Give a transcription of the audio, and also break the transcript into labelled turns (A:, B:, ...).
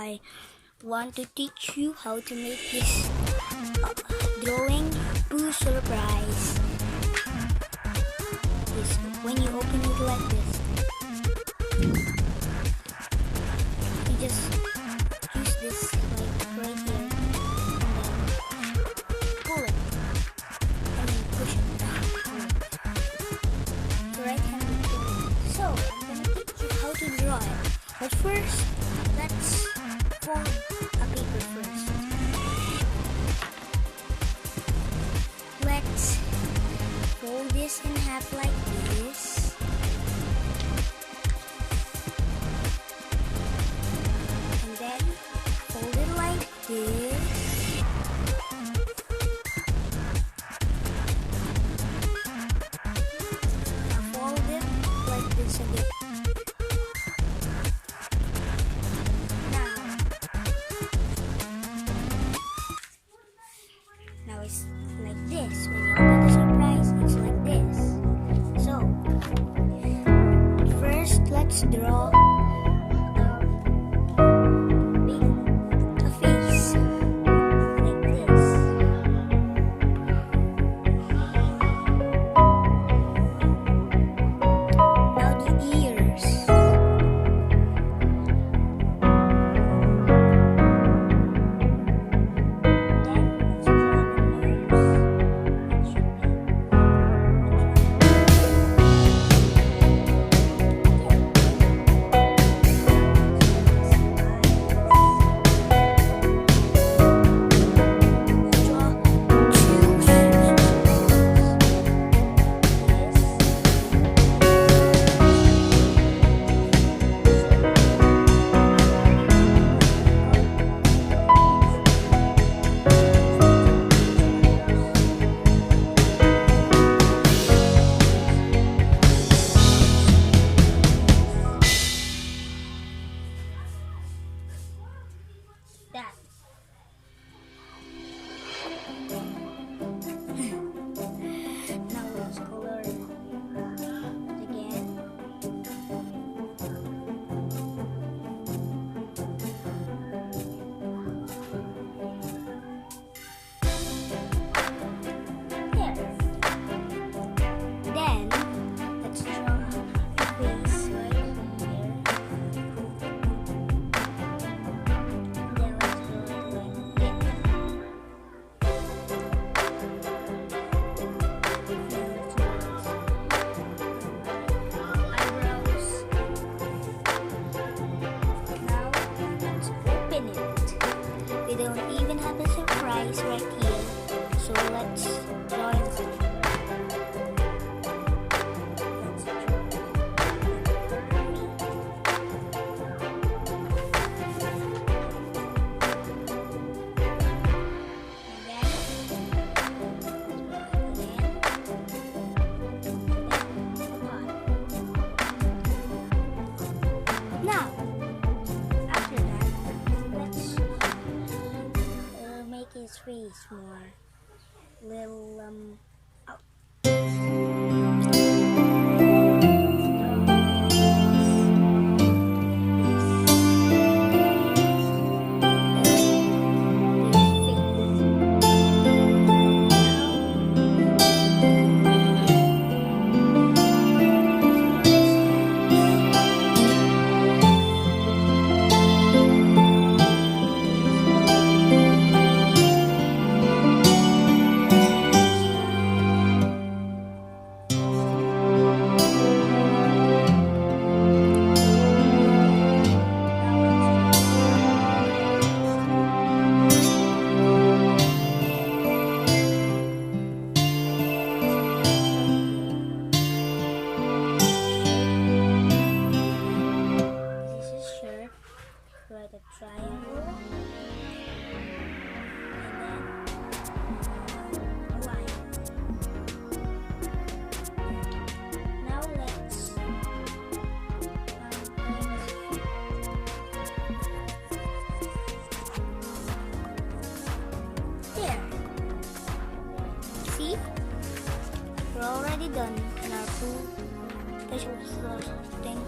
A: I want to teach you how to make this drawing pooh surprise. This, when you open it like this, you just use this like right here and then pull it and then push it down. The right hand will pull it. So I'm gonna teach you how to draw it. But first, let's fold a paper first. Let's fold this in half like this. And then fold it like this. Now fold it like this again. Now it's like this. When you open the surprise, it's like this. So, first let's draw a face like this. Now the ears. That. Now let's color it again. There. Then let's draw a face right here. We don't even have a surprise right here, so let's draw it. Now, after that, let's make his face more little out. Write a triangle and then a line. Now let's there. See? We're already done in our pooh special thing.